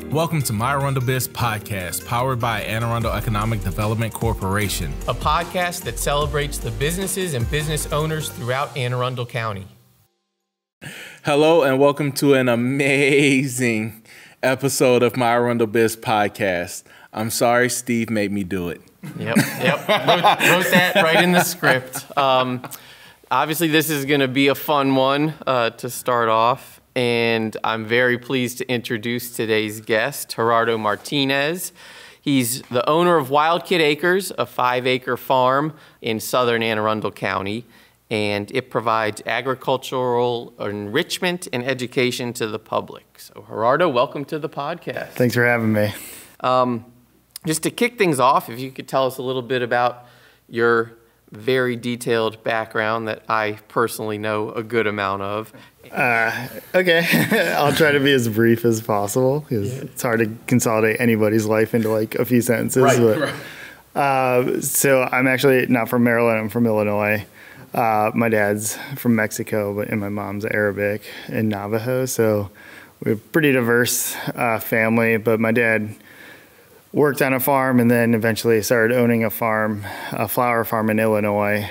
Welcome to my ArundelBiz podcast, powered by Anne Arundel Economic Development Corporation. A podcast that celebrates the businesses and business owners throughout Anne Arundel County. Hello and welcome to an amazing episode of my ArundelBiz podcast. I'm sorry Steve made me do it. Yep. Wrote that right in the script. Obviously, this is going to be a fun one to start off. And I'm very pleased to introduce today's guest, Gerardo Martinez. He's the owner of Wild Kid Acres, a 5-acre farm in southern Anne Arundel County, and it provides agricultural enrichment and education to the public. So, Gerardo, welcome to the podcast. Thanks for having me. Just to kick things off, if you could tell us a little bit about your very detailed background that I personally know a good amount of. Okay, I'll try to be as brief as possible because it's hard to consolidate anybody's life into like a few sentences. Right. So I'm actually not from Maryland, I'm from Illinois. My dad's from Mexico, and my mom's Arabic and Navajo. So we're a pretty diverse family, but my dad worked on a farm and then eventually started owning a farm, a flower farm in Illinois.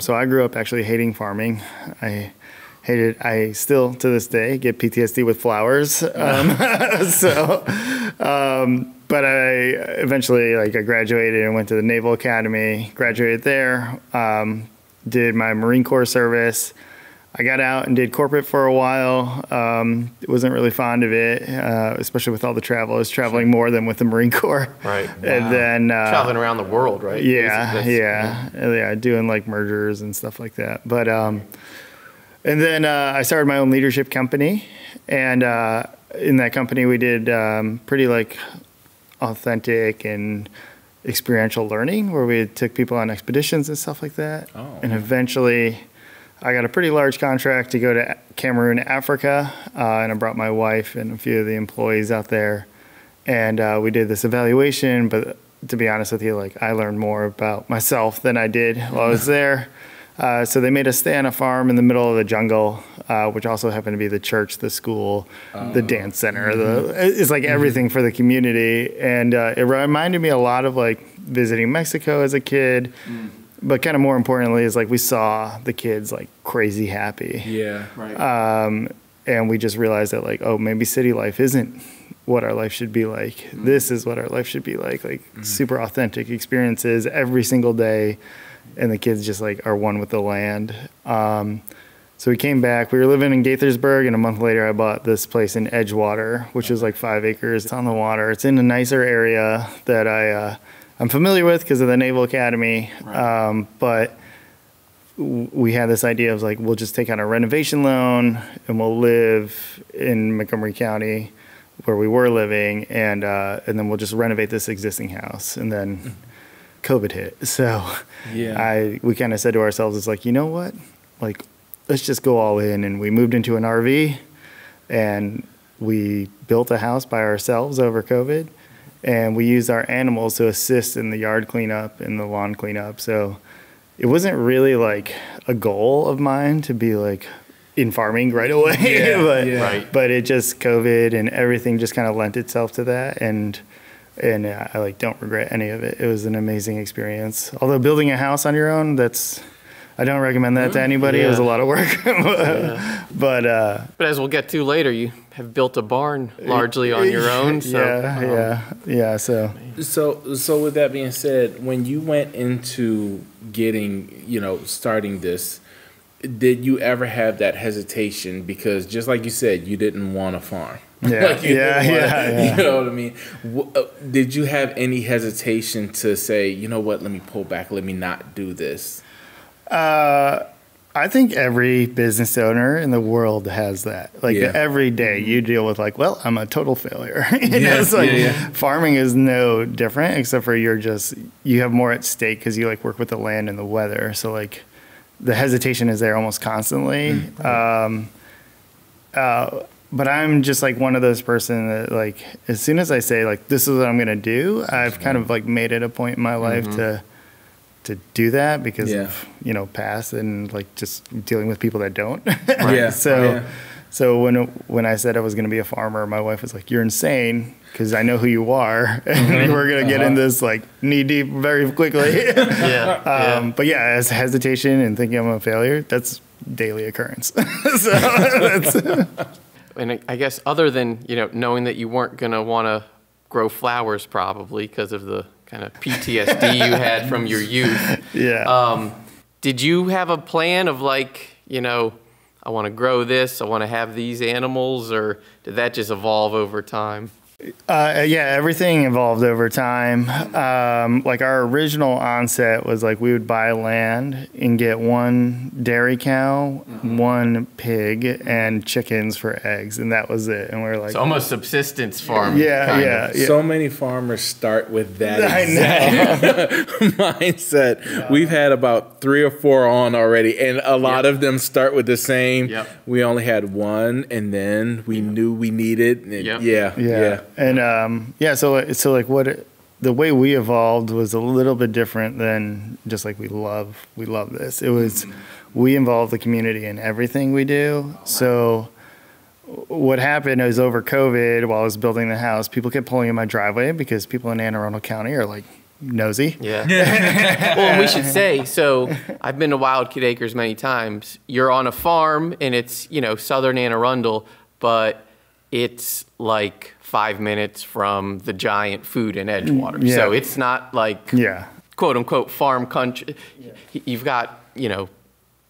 So I grew up actually hating farming. I still to this day get PTSD with flowers. But I eventually I graduated and went to the Naval Academy, graduated there, did my Marine Corps service. I got out and did corporate for a while. Wasn't really fond of it, especially with all the travel. I was traveling more than with the Marine Corps. Right. Wow. And then traveling around the world, right? Yeah, doing like mergers and stuff like that. But and then I started my own leadership company, and in that company we did pretty like authentic and experiential learning, where we took people on expeditions and stuff like that. Oh. And eventually I got a pretty large contract to go to Cameroon, Africa, and I brought my wife and a few of the employees out there, and we did this evaluation. But to be honest with you, I learned more about myself than I did while I was there. So they made us stay on a farm in the middle of the jungle, which also happened to be the church, the school, the dance center. It's like everything for the community, and it reminded me a lot of visiting Mexico as a kid. But kind of more importantly is we saw the kids crazy happy. Yeah, right. And we just realized that maybe city life isn't what our life should be like. This is what our life should be like super authentic experiences every single day. And the kids just are one with the land. So we came back. We were living in Gaithersburg, and a month later I bought this place in Edgewater, which is 5 acres. It's on the water. It's in a nicer area that I'm familiar with because of the Naval Academy. Right. But we had this idea of we'll just take out a renovation loan and we'll live in Montgomery County where we were living, and then we'll just renovate this existing house. And then COVID hit. So we kind of said to ourselves, it's you know what? Let's just go all in. And we moved into an RV and we built a house by ourselves over COVID. And we used our animals to assist in the yard cleanup and the lawn cleanup. So it wasn't really a goal of mine to be in farming right away. But it just COVID and everything just kind of lent itself to that. And I don't regret any of it. It was an amazing experience. Although building a house on your own, I don't recommend that to anybody. Yeah. It was a lot of work. But as we'll get to later, you have built a barn largely on your own. So. Yeah. So with that being said, when you went into starting this, did you ever have that hesitation? Because just like you said, you didn't want a farm. Yeah. You know what I mean? Did you have any hesitation to say, you know what, let me pull back, let me not do this? I think every business owner in the world has that. Every day you deal with I'm a total failure. Farming is no different, except for you have more at stake because you work with the land and the weather. So the hesitation is there almost constantly. But I'm just one of those person that as soon as I say this is what I'm gonna do, I've kind of made it a point in my life to do that because of past and just dealing with people that don't. So when I said I was going to be a farmer, my wife was like, "You're insane," because I know who you are, and we're going to get in this like knee deep very quickly. But yeah, as hesitation and thinking I'm a failure, that's daily occurrence. So that's And I guess other than, knowing that you weren't going to want to grow flowers probably because of the kind of PTSD you had from your youth. yeah. Did you have a plan of like, I want to grow this, I want to have these animals, or did that just evolve over time? Yeah, everything evolved over time. Like our original onset was like we would buy land and get one dairy cow, one pig, and chickens for eggs, and that was it. And we were like, it's almost subsistence farming. Yeah. So many farmers start with that exact mindset. Yeah. We've had about 3 or 4 on already, and a lot of them start with the same. Yep. We only had one, and then we knew we needed. And yeah. And so like the way we evolved was a little bit different than just like we love this. It was we involve the community in everything we do. So what happened is over COVID, while I was building the house, people kept pulling in my driveway because people in Anne Arundel County are like nosy. Yeah. Well, and we should say, so I've been to Wild Kid Acres many times. You're on a farm and it's, southern Anne Arundel, but it's like 5 minutes from the giant food in Edgewater. Yeah. So it's not like quote unquote farm country. Yeah. You've got,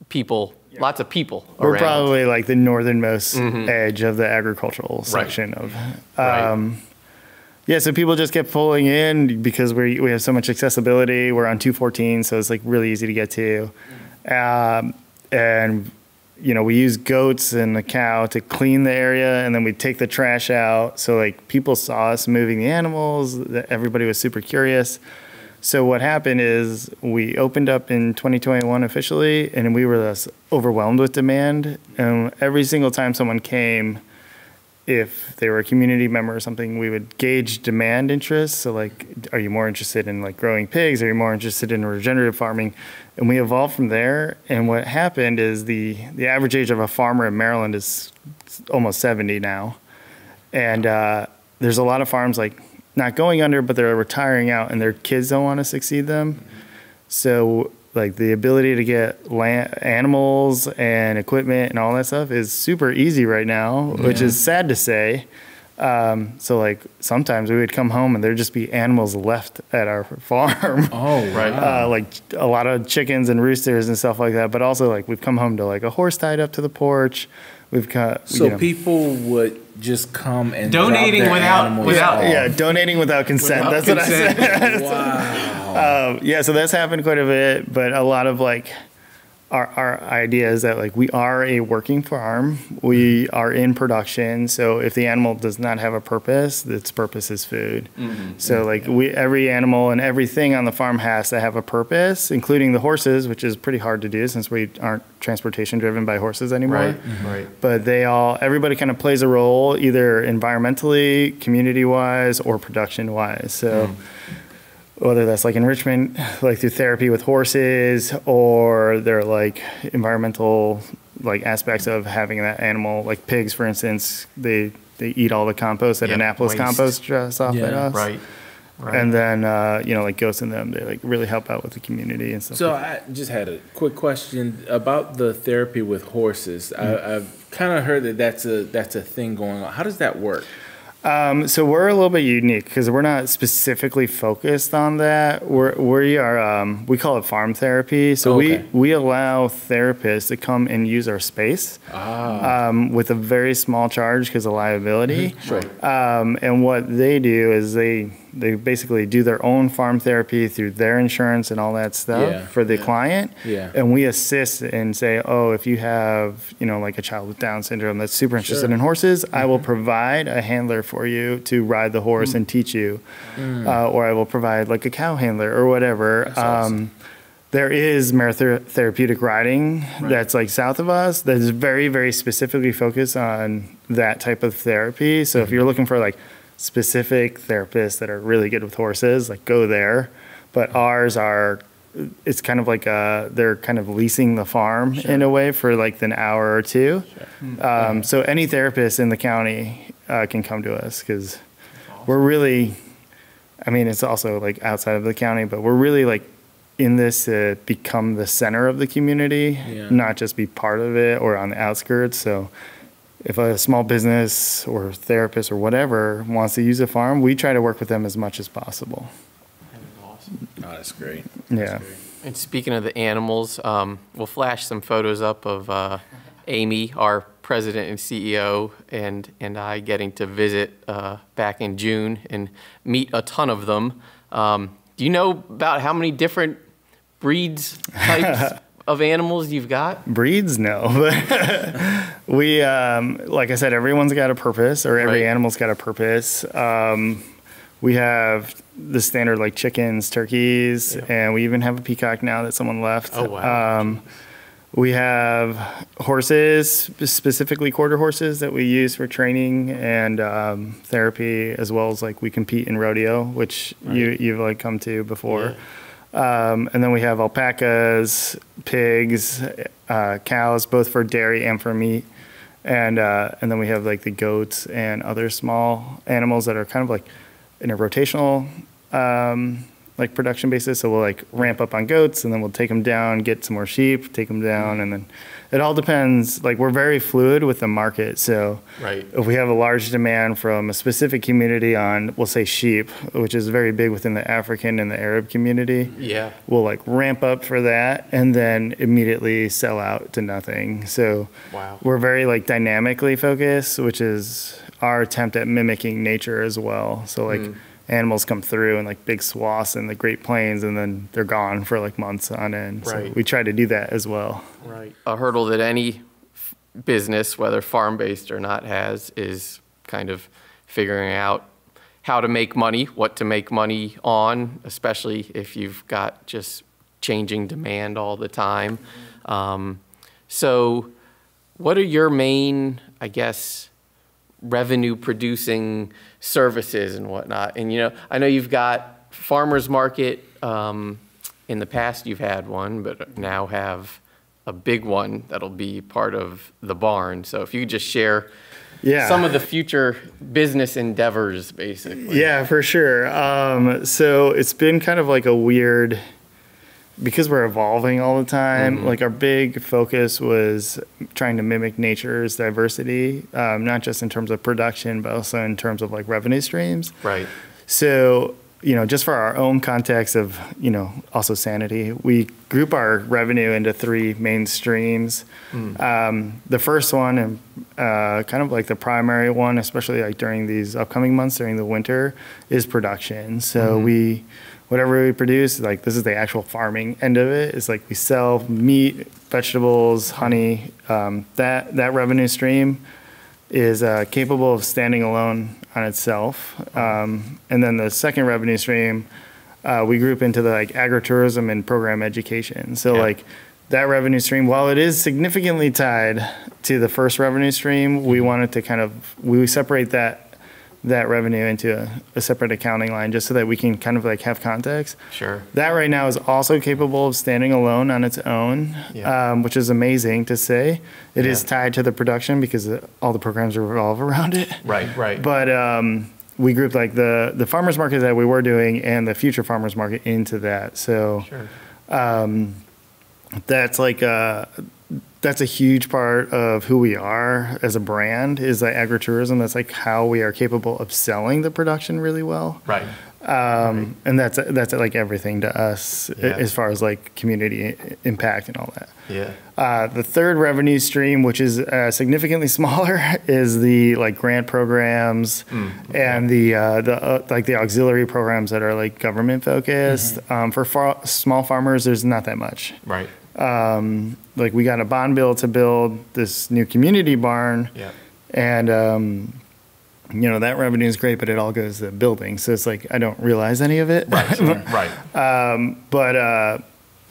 people, lots of people We're around. probably like the northernmost edge of the agricultural section of so people just kept pulling in because we have so much accessibility. We're on 214, so it's like really easy to get to. And we use goats and a cow to clean the area, and then we take the trash out. So like people saw us moving the animals. Everybody was super curious. So what happened is we opened up in 2021 officially, and we were overwhelmed with demand. And every single time someone came, if they were a community member or something, we would gauge demand interest. So like, are you more interested in like growing pigs? Are you more interested in regenerative farming? And we evolved from there. And what happened is the average age of a farmer in Maryland is almost 70 now. And there's a lot of farms like not going under, but they're retiring out and their kids don't want to succeed them. So like the ability to get animals and equipment and all that stuff is super easy right now, which is sad to say. So like sometimes we would come home and there'd just be animals left at our farm. Oh, right. Like a lot of chickens and roosters and stuff like that. But also like we've come home to like a horse tied up to the porch. We've got people would just come and donating donating without consent. That's what I said. Wow. So that's happened quite a bit, but a lot of like our idea is that like we are a working farm. We are in production. So if the animal does not have a purpose, its purpose is food. So like every animal and everything on the farm has to have a purpose, including the horses, which is pretty hard to do since we aren't transportation driven by horses anymore. Right. But everybody kind of plays a role either environmentally, community wise, or production wise. So whether that's like enrichment, like through therapy with horses, or they're like environmental like aspects of having that animal, like pigs, for instance, they eat all the compost that Annapolis compost drops off at us. Right. And then, like goats and them, they like really help out with the community and stuff. So I just had a quick question about the therapy with horses. I've kind of heard that that's a thing going on. How does that work? So we're a little bit unique because we're not specifically focused on that. We call it farm therapy. So we allow therapists to come and use our space with a very small charge because of liability. Sure. And what they do is they basically do their own farm therapy through their insurance and all that stuff for the client. Yeah. And we assist and say, if you have, like a child with Down syndrome that's super interested in horses, I will provide a handler for you to ride the horse and teach you. Or I will provide like a cow handler or whatever. That's awesome. There is therapeutic riding that's like south of us that is very, very specifically focused on that type of therapy. So if you're looking for like specific therapists that are really good with horses, like go there. But ours are it's kind of like they're kind of leasing the farm in a way for like an hour or two. So any therapist in the county can come to us because we're really, I mean, it's also like outside of the county, but we're really like in this to become the center of the community, not just be part of it or on the outskirts. So if a small business or therapist or whatever wants to use a farm, we try to work with them as much as possible. Awesome. Oh, that's great. Yeah. And speaking of the animals, we'll flash some photos up of Amy, our president and CEO, and I getting to visit back in June and meet a ton of them. Do you know about how many different breeds, types of animals you've got? Breeds, no. We, like I said, everyone's got a purpose, or every animal's got a purpose. We have the standard like chickens, turkeys, and we even have a peacock now that someone left. Oh, wow. We have horses, specifically quarter horses that we use for training and therapy, as well as like we compete in rodeo, which you've like come to before. And then we have alpacas, pigs, cows, both for dairy and for meat. And then we have like the goats and other small animals that are kind of like in a rotational like production basis. So we'll like ramp up on goats and then we'll take them down, get some more sheep, take them down. And then it all depends. Like we're very fluid with the market. So if we have a large demand from a specific community on, we'll say sheep, which is very big within the African and the Arab community. We'll like ramp up for that and then immediately sell out to nothing. So we're very like dynamically focused, which is our attempt at mimicking nature as well. So like animals come through in like big swaths in the Great Plains and then they're gone for like months on end. So we try to do that as well. A hurdle that any business, whether farm-based or not, has is kind of figuring out how to make money, what to make money on, especially if you've got just changing demand all the time. So what are your main, I guess, revenue producing services and whatnot? And, you know, I know you've got farmers market. In the past you've had one, but now have a big one that'll be part of the barn. So if you could just share some of the future business endeavors, basically. Yeah, for sure. So it's been kind of like a weird, because we're evolving all the time, like our big focus was trying to mimic nature's diversity, not just in terms of production, but also in terms of like revenue streams. So, you know, just for our own context of, you know, also sanity, we group our revenue into three main streams. The first one, and kind of like the primary one, especially like during these upcoming months, during the winter, is production. So whatever we produce, like this is the actual farming end of it. It's like we sell meat, vegetables, honey. That revenue stream is capable of standing alone on itself. And then the second revenue stream, we group into the like agritourism and program education. So like that revenue stream, while it is significantly tied to the first revenue stream, we wanted to kind of, we separate that revenue into a separate accounting line just so that we can kind of like have context. That right now is also capable of standing alone on its own, which is amazing to say. It is tied to the production because all the programs revolve around it. But we grouped like the farmers market that we were doing and the future farmers market into that. So that's like that's a huge part of who we are as a brand, is like agritourism. That's like how we are capable of selling the production really well. And that's like everything to us as far as like community impact and all that. The third revenue stream, which is significantly smaller, is the like grant programs and the like the auxiliary programs that are like government focused. For small farmers, there's not that much. Like we got a bond bill to build this new community barn, and you know, that revenue is great, but it all goes to building. So it's like I don't realize any of it. But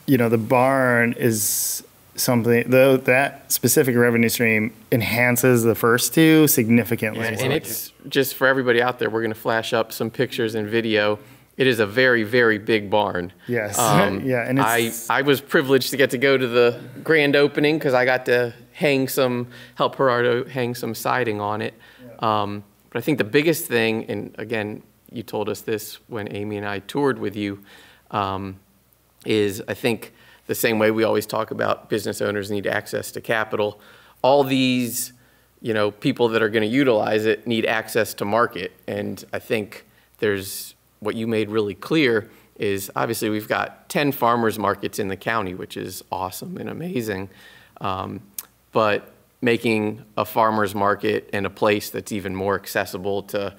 you know, the barn is something, though, that specific revenue stream enhances the first two significantly. And it's just for everybody out there, we're going to flash up some pictures and video. It is a very, very big barn. Yes. Yeah. And I was privileged to get to go to the grand opening because I got to help Gerardo hang some siding on it. Yeah. But I think the biggest thing, and again, you told us this when Amy and I toured with you, is I think the same way we always talk about business owners need access to capital. All these, people that are going to utilize it need access to market. And I think what you made really clear is obviously we've got 10 farmers markets in the county, which is awesome and amazing. But making a farmer's market and a place that's even more accessible to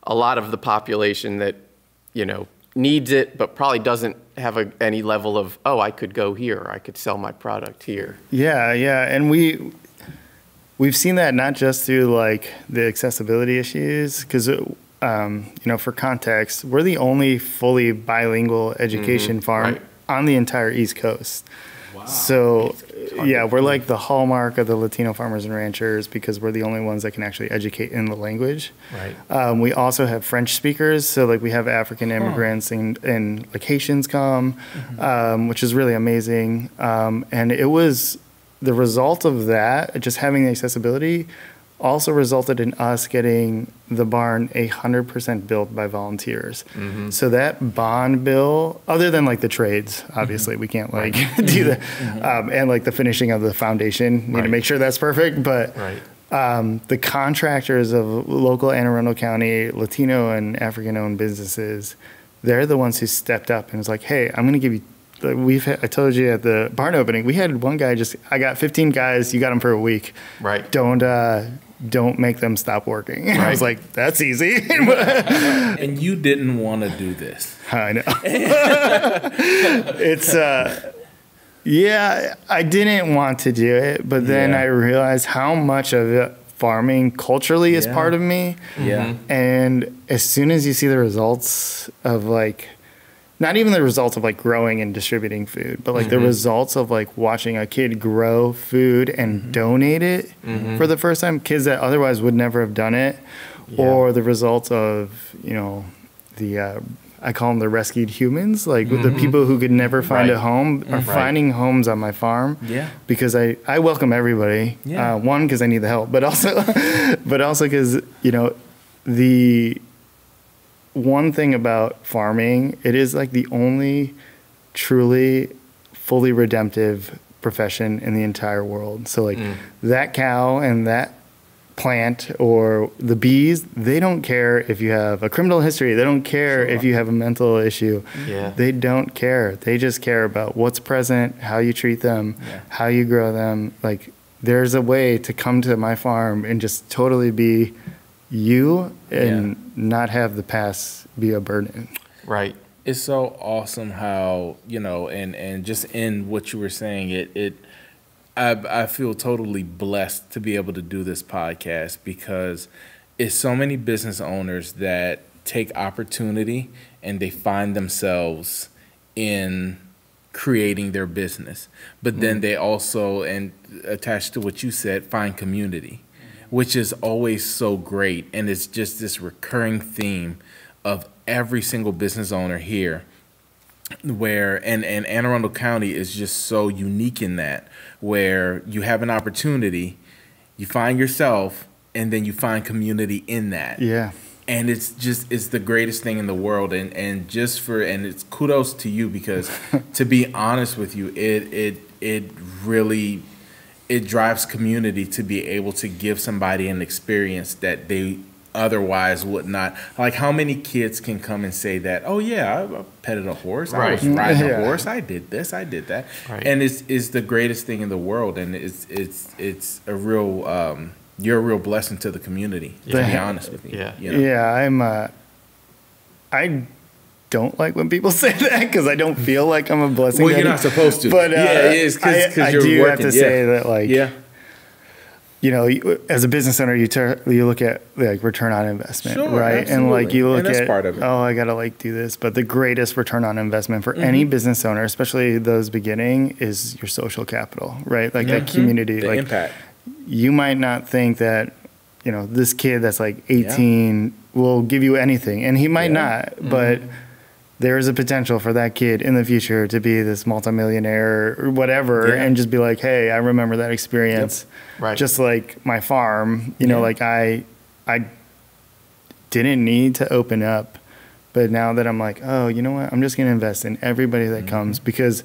a lot of the population that, needs it, but probably doesn't have any level of, oh, I could go here, or I could sell my product here. Yeah, yeah. And we've seen that not just through like the accessibility issues, because for context, we're the only fully bilingual education farm on the entire East Coast. Wow. So, yeah, we're like the hallmark of the Latino farmers and ranchers because we're the only ones that can actually educate in the language. Right. We also have French speakers, so like we have African immigrants and like Haitians come, which is really amazing. And it was the result of that, just having the accessibility, also resulted in us getting the barn 100% built by volunteers. Mm-hmm. So that bond bill, other than like the trades, obviously we can't like do that, and like the finishing of the foundation, need to make sure that's perfect. But the contractors of local Anne Arundel County, Latino and African-owned businesses, they're the ones who stepped up and was like, "Hey, I'm going to give you." I told you at the barn opening, we had one guy I got 15 guys, you got them for a week. Right. Don't make them stop working. And I was like, that's easy. And you didn't want to do this. I know. It's, I didn't want to do it, but then I realized how much of it farming culturally is part of me. Yeah. And as soon as you see the results of like, not even the results of like growing and distributing food, but like the results of like watching a kid grow food and donate it for the first time, kids that otherwise would never have done it, or the results of, I call them the rescued humans, like the people who could never find a home are finding homes on my farm. Yeah. Because I welcome everybody. Yeah. One, because I need the help, but also because, the one thing about farming, it is like the only truly fully redemptive profession in the entire world. So like that cow and that plant or the bees, they don't care if you have a criminal history. They don't care if you have a mental issue. Yeah. They don't care. They just care about what's present, how you treat them, how you grow them. Like there's a way to come to my farm and just totally be you and not have the past be a burden. Right. It's so awesome how, and just in what you were saying, I feel totally blessed to be able to do this podcast because it's so many business owners that take opportunity and they find themselves in creating their business. But then they also, and attached to what you said, find community, which is always so great. And it's just this recurring theme of every single business owner here where, and Anne Arundel County is just so unique in that, where you have an opportunity, you find yourself, and then you find community in that. Yeah. And it's the greatest thing in the world. And it's kudos to you because to be honest with you, it really drives community to be able to give somebody an experience that they otherwise would not. Like how many kids can come and say that, oh yeah, I petted a horse, I was riding a horse, I did this, I did that. Right. And it's the greatest thing in the world, and it's a real you're a real blessing to the community, to be honest with you. Yeah, I don't like when people say that because I don't feel like I'm a blessing. Well, you're not supposed to. But it is because you're I do working. have to say that, like, as a business owner, you look at like return on investment, right? Absolutely. And like you look at, part of it. Oh, I gotta like do this. But the greatest return on investment for any business owner, especially those beginning, is your social capital, right? Like that community, the like impact. You might not think that, this kid that's like 18 will give you anything, and he might not, but there is a potential for that kid in the future to be this multimillionaire or whatever, and just be like, hey, I remember that experience. Yep. Right. Just like my farm, you know, like I didn't need to open up, but now that I'm like, oh, you know what? I'm just going to invest in everybody that comes, because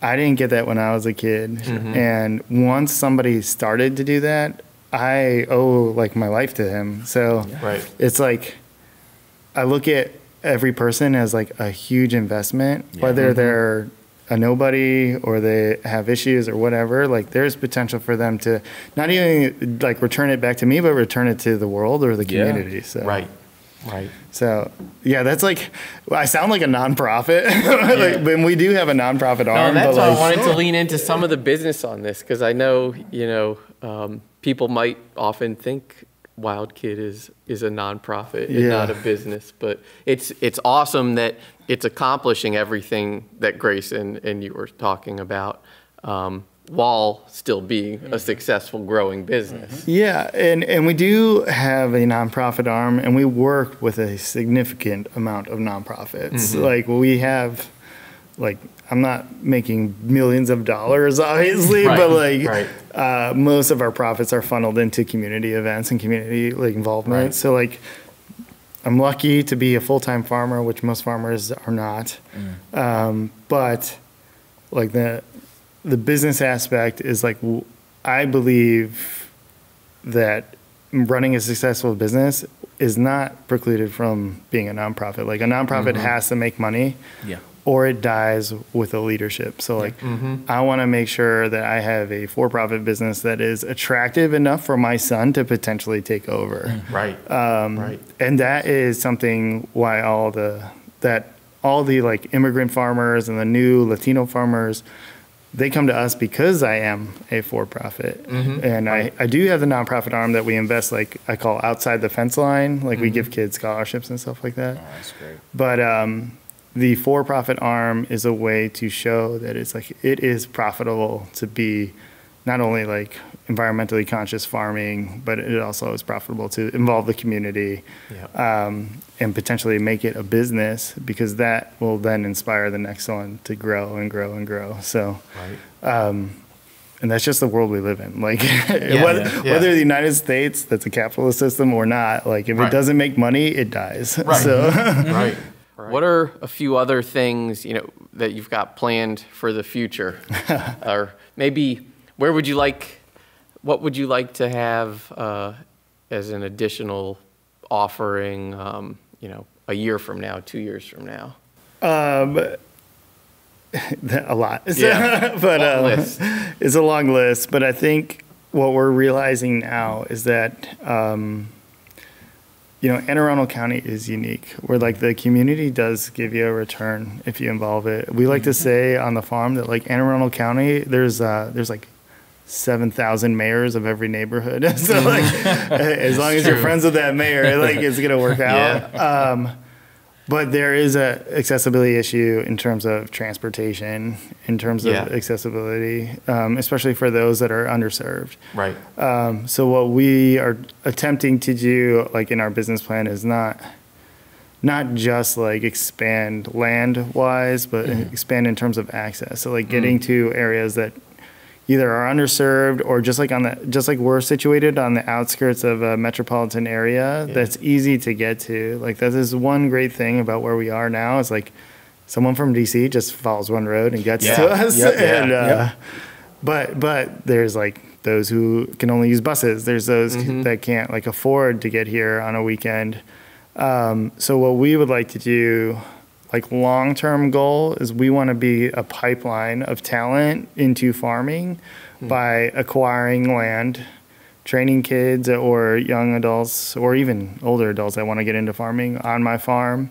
I didn't get that when I was a kid. And once somebody started to do that, I owe like my life to him. So it's like, I look at every person as like a huge investment, whether they're a nobody or they have issues or whatever. Like there's potential for them to not even like return it back to me, but return it to the world or the community. So Right. So yeah, that's like, I sound like a nonprofit, like, when we do have a nonprofit arm. No, that's but why like, I wanted to lean into some of the business on this, because I know, you know, people might often think Wild Kid is a nonprofit and not a business, but it's awesome that it's accomplishing everything that Grace and you were talking about, while still being a successful growing business. Yeah, and we do have a nonprofit arm, and we work with a significant amount of nonprofits. Like we have, like, I'm not making millions of dollars, obviously, but like most of our profits are funneled into community events and community like involvement. So like, I'm lucky to be a full-time farmer, which most farmers are not. But like the business aspect is like, I believe that running a successful business is not precluded from being a nonprofit. Like a nonprofit has to make money, or it dies with the leadership. So like, I want to make sure that I have a for-profit business that is attractive enough for my son to potentially take over. And that is something why all the like immigrant farmers and the new Latino farmers, they come to us because I am a for-profit. And I do have the nonprofit arm that we invest, like I call outside the fence line. Like we give kids scholarships and stuff like that. Oh, that's great. But the for-profit arm is a way to show that it's like, it is profitable to be not only like environmentally conscious farming, but it also is profitable to involve the community, and potentially make it a business, because that will then inspire the next one to grow and grow and grow. So, and that's just the world we live in. Like whether the United States, that's a capitalist system or not, like if it doesn't make money, it dies. So. What are a few other things, you know, that you've got planned for the future? Or maybe what would you like to have as an additional offering, you know, a year from now, 2 years from now? A lot. But long list. It's a long list. But I think what we're realizing now is that, you know, Anne Arundel County is unique, where like the community does give you a return if you involve it. We like to say on the farm that like Anne Arundel County, there's like 7,000 mayors of every neighborhood. So like, as long as you're friends with that mayor, like it's gonna work out. But there is a accessibility issue in terms of transportation, in terms of accessibility, especially for those that are underserved. So what we are attempting to do, like in our business plan, is not just like expand land-wise, but expand in terms of access. So like getting to areas that either are underserved, or just like we're situated on the outskirts of a metropolitan area that's easy to get to. Like that is one great thing about where we are now, is like someone from DC just follows one road and gets to us. But there's like those who can only use buses. There's those that can't like afford to get here on a weekend. So what we would like to do, like long-term goal, is we want to be a pipeline of talent into farming by acquiring land, training kids or young adults or even older adults that want to get into farming on my farm,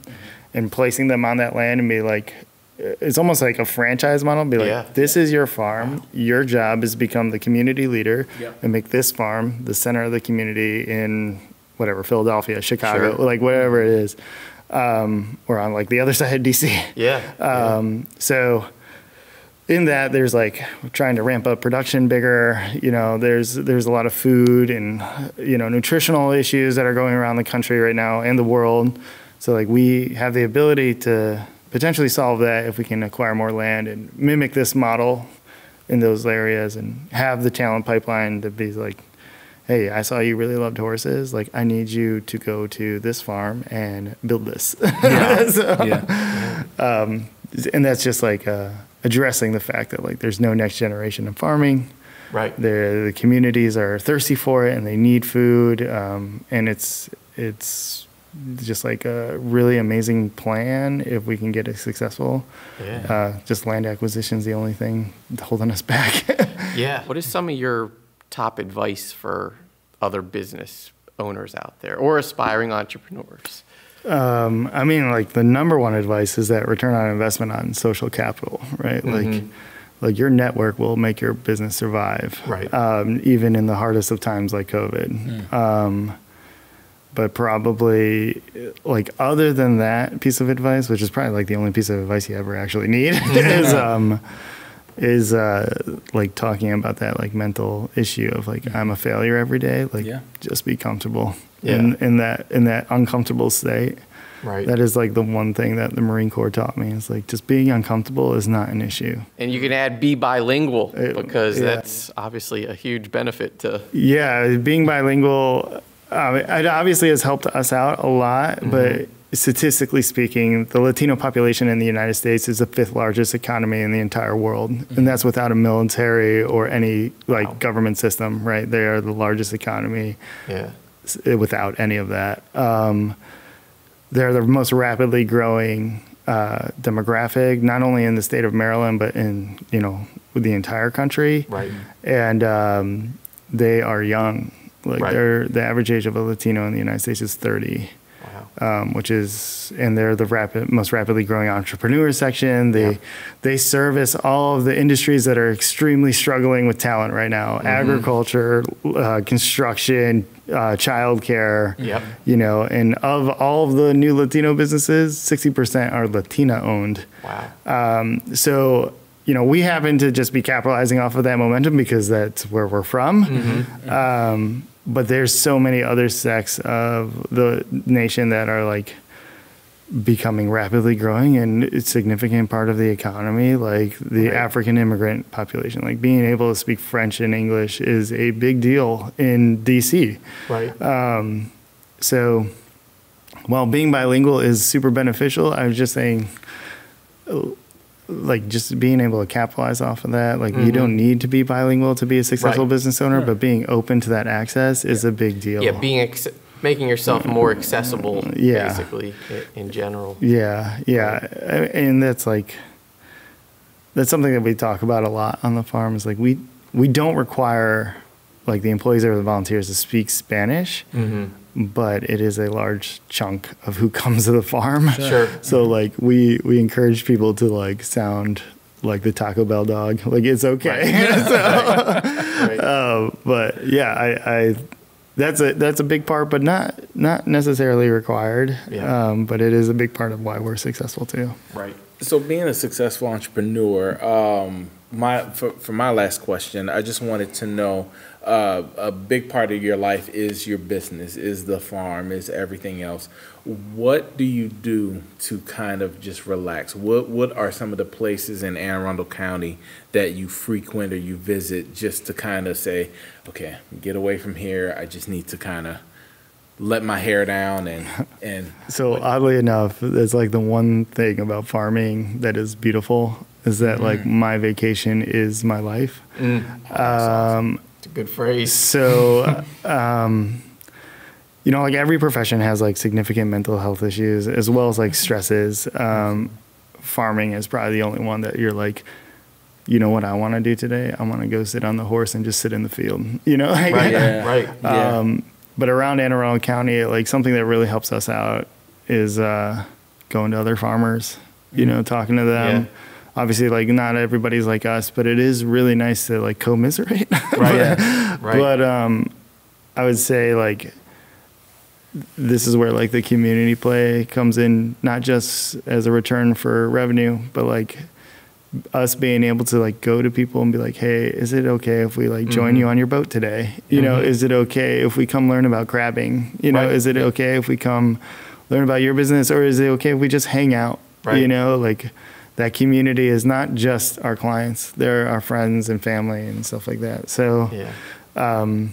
and placing them on that land and be like, it's almost like a franchise model. Be like, this is your farm. Your job is to become the community leader and make this farm the center of the community in whatever, Philadelphia, Chicago, like whatever it is. Or on like the other side of DC. So in that, there's like trying to ramp up production bigger. You know, there's a lot of food and, you know, nutritional issues that are going around the country right now and the world. So like we have the ability to potentially solve that if we can acquire more land and mimic this model in those areas and have the talent pipeline to be like, hey, I saw you really loved horses. Like, I need you to go to this farm and build this. Yeah. So, Yeah. And that's just like addressing the fact that like there's no next generation of farming. Right. The communities are thirsty for it and they need food. And it's just like a really amazing plan if we can get it successful. Yeah. Just land acquisition is the only thing holding us back. Yeah. What is some of your top advice for other business owners out there or aspiring entrepreneurs? I mean, like the number one advice is that return on investment on social capital, right? Like your network will make your business survive, Right. Even in the hardest of times like COVID. But probably, like, other than that piece of advice, which is probably like the only piece of advice you ever actually need, is like talking about that like mental issue of like I'm a failure every day. Like, just be comfortable in that uncomfortable state. Right. That is like the one thing that the Marine Corps taught me. Is like just being uncomfortable is not an issue. And you can add be bilingual because that's obviously a huge benefit to. Yeah, being bilingual. It obviously has helped us out a lot, but statistically speaking, the Latino population in the United States is the 5th largest economy in the entire world. And that's without a military or any like government system, right? They are the largest economy without any of that. They're the most rapidly growing demographic, not only in the state of Maryland, but in, the entire country. Right. And they are young. Like the average age of a Latino in the United States is 30, and they're the most rapidly growing entrepreneur section. They service all of the industries that are extremely struggling with talent right now: agriculture, construction, childcare. And of all of the new Latino businesses, 60% are Latina owned. Wow. So. We happen to just be capitalizing off of that momentum because that's where we're from. But there's so many other sects of the nation that are like becoming rapidly growing and a significant part of the economy, like the African immigrant population. Like being able to speak French and English is a big deal in DC. Right. So while being bilingual is super beneficial, I was just saying, like just being able to capitalize off of that. Like you don't need to be bilingual to be a successful business owner, but being open to that access is a big deal. Yeah, making yourself more accessible, basically, in general. Yeah. And that's something that we talk about a lot on the farm is like we don't require like the employees or the volunteers to speak Spanish, but it is a large chunk of who comes to the farm. Sure. So like we encourage people to like sound like the Taco Bell dog. Like it's okay. But yeah, that's a big part, but not necessarily required. But it is a big part of why we're successful too. Right. So being a successful entrepreneur, for my last question, I just wanted to know, a big part of your life is your business, is the farm, is everything else. What do you do to kind of just relax? What are some of the places in Anne Arundel County that you frequent or you visit just to kind of say, okay, get away from here. I just need to kind of let my hair down and So oddly enough, it's like the one thing about farming that is beautiful is that like my vacation is my life. Awesome. It's a good phrase. So, like every profession has like significant mental health issues as well as like stresses. Farming is probably the only one that you're like, you know what I want to do today? I want to go sit on the horse and just sit in the field, Right. But around Anne Arundel County, like something that really helps us out is going to other farmers, talking to them. Yeah. Obviously, like not everybody's like us, but it is really nice to like commiserate. Right. But I would say like this is where like the community play comes in, not just as a return for revenue, but like us being able to like go to people and be like, hey, is it okay if we like join you on your boat today? Is it okay if we come learn about crabbing? Is it okay if we come learn about your business, or is it okay if we just hang out? Right. You know, like that community is not just our clients; they're our friends and family and stuff like that. So, that's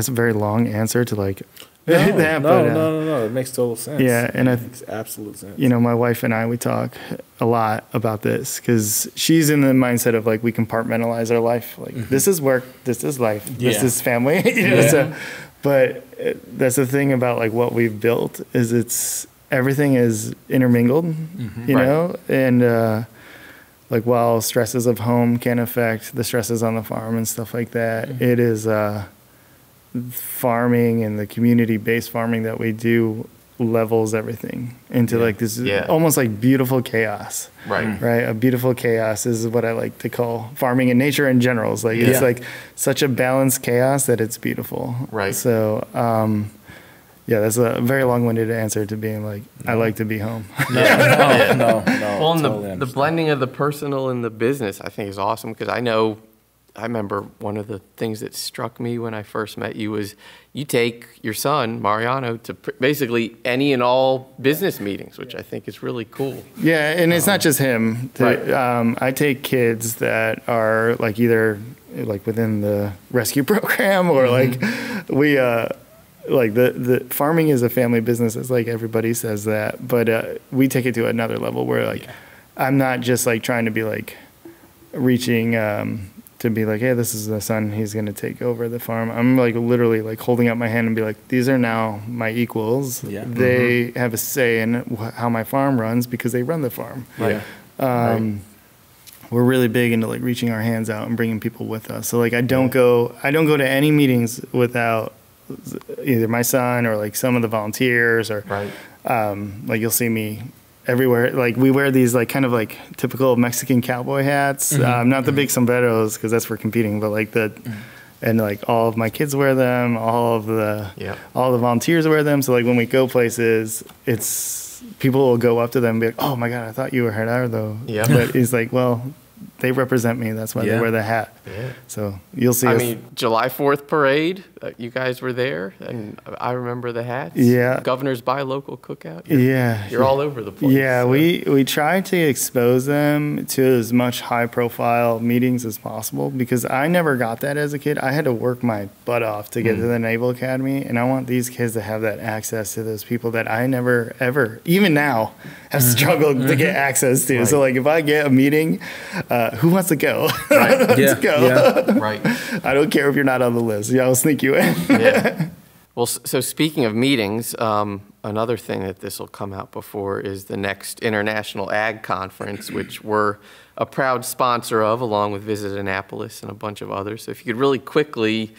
a very long answer to like. No, it makes total sense. Yeah, and it makes absolute sense. You know, my wife and I, we talk a lot about this because she's in the mindset of like we compartmentalize our life. Like this is work, this is life, this is family. You know, so, but that's the thing about like what we've built is everything is intermingled. You know, and like while stresses of home can affect the stresses on the farm and stuff like that, it is. Farming and the community-based farming that we do levels everything into like this almost like beautiful chaos. Right. A beautiful chaos is what I like to call farming and nature in general. It's like it's like such a balanced chaos that it's beautiful. Right. So that's a very long-winded answer to being like I like to be home. No. Well, and the blending of the personal and the business I think is awesome because I remember one of the things that struck me when I first met you was you take your son, Mariano, to basically any and all business meetings, which I think is really cool. Yeah, and it's not just him. I take kids that are like either like within the rescue program or like we like the farming is a family business. It's like everybody says that, but we take it to another level where like I'm not just like trying to be like reaching to be like, hey, this is the son, he's going to take over the farm. I'm like literally like holding up my hand and be like, these are now my equals. Yeah. They have a say in how my farm runs because they run the farm. Right. We're really big into like reaching our hands out and bringing people with us. So like I don't go to any meetings without either my son or like some of the volunteers or like you'll see me everywhere. Like we wear these like kind of like typical Mexican cowboy hats, not the big sombreros because that's for competing, but like and like all of my kids wear them, all the volunteers wear them. So like when we go places, people will go up to them and be like, oh my God, I thought you were Gerardo. Yeah. But he's like, well, they represent me. That's why they wear the hat. Yeah. So you'll see. I mean, July 4th parade, you guys were there, and I remember the hats. Yeah. Governor's Buy Local Cookout. You're all over the place. Yeah, so. we try to expose them to as much high-profile meetings as possible because I never got that as a kid. I had to work my butt off to get to the Naval Academy, and I want these kids to have that access to those people that I never, ever, even now, have struggled to get access to. Right. So, like, if I get a meeting, who wants to go? Let's go. Yeah. Right. I don't care if you're not on the list. Yeah, I'll sneak you in. Yeah. Well, so speaking of meetings, another thing that this will come out before is the next International Ag Conference, which we're a proud sponsor of, along with Visit Annapolis and a bunch of others. So if you could really quickly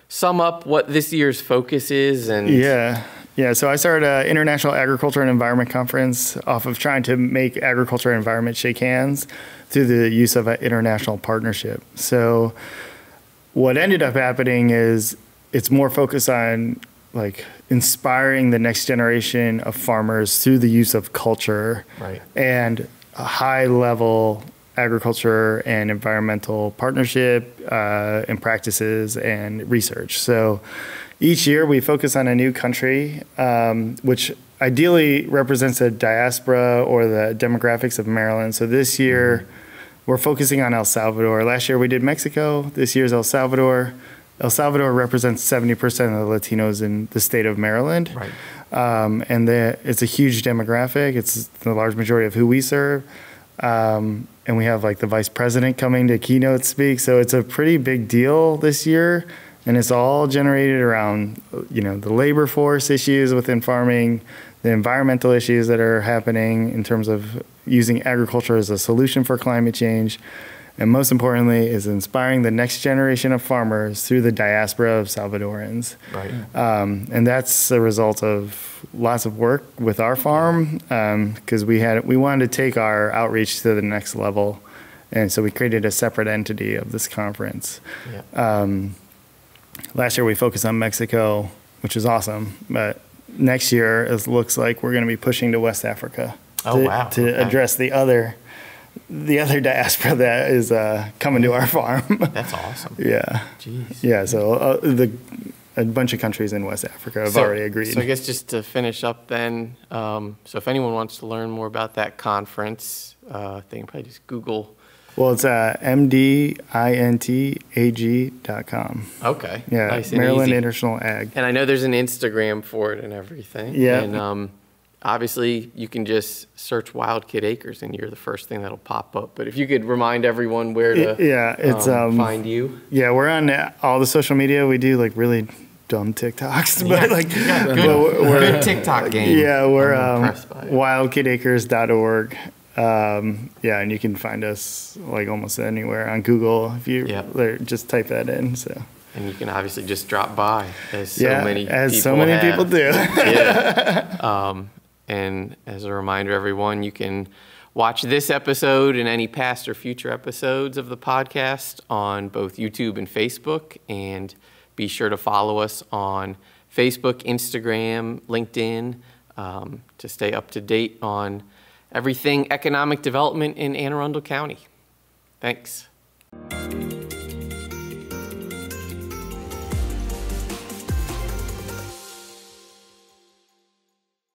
sum up what this year's focus is. Yeah, so I started an International Agriculture and Environment Conference off of trying to make agriculture and environment shake hands through the use of an international partnership. So what ended up happening is it's more focused on like inspiring the next generation of farmers through the use of culture and a high level agriculture and environmental partnership and practices and research. So each year we focus on a new country, which ideally represents a diaspora or the demographics of Maryland. So this year we're focusing on El Salvador. Last year we did Mexico. This year's El Salvador. El Salvador represents 70% of the Latinos in the state of Maryland. Right. And it's a huge demographic. It's the large majority of who we serve. And we have like the vice president coming to keynote speak. So it's a pretty big deal this year. And it's all generated around, the labor force issues within farming, the environmental issues that are happening in terms of using agriculture as a solution for climate change. And most importantly is inspiring the next generation of farmers through the diaspora of Salvadorans. Right. And that's a result of lots of work with our farm because we wanted to take our outreach to the next level. And so we created a separate entity of this conference. Yeah. Last year we focused on Mexico, which is awesome. But next year it looks like we're going to be pushing to West Africa to address the other diaspora that is coming to our farm. That's awesome. Yeah. Jeez. Yeah. So a bunch of countries in West Africa have already agreed. So I guess just to finish up then, so if anyone wants to learn more about that conference, they can probably just Google. Well, it's mdintag.com. Okay. Yeah, nice and Maryland easy. International Ag. And I know there's an Instagram for it and everything. Yeah. And obviously, you can just search Wild Kid Acres, and you're the first thing that'll pop up. But if you could remind everyone where to it's find you. Yeah, we're on all the social media. We do like really dumb TikToks, but like We're good TikTok game. Yeah, we're I'm impressed by it. wildkidacres.org. Yeah, and you can find us like almost anywhere on Google if you just type that in. So. And you can obviously just drop by, as so many people do. Yeah. And as a reminder, everyone, you can watch this episode and any past or future episodes of the podcast on both YouTube and Facebook. And be sure to follow us on Facebook, Instagram, LinkedIn to stay up to date on everything economic development in Anne Arundel County. Thanks.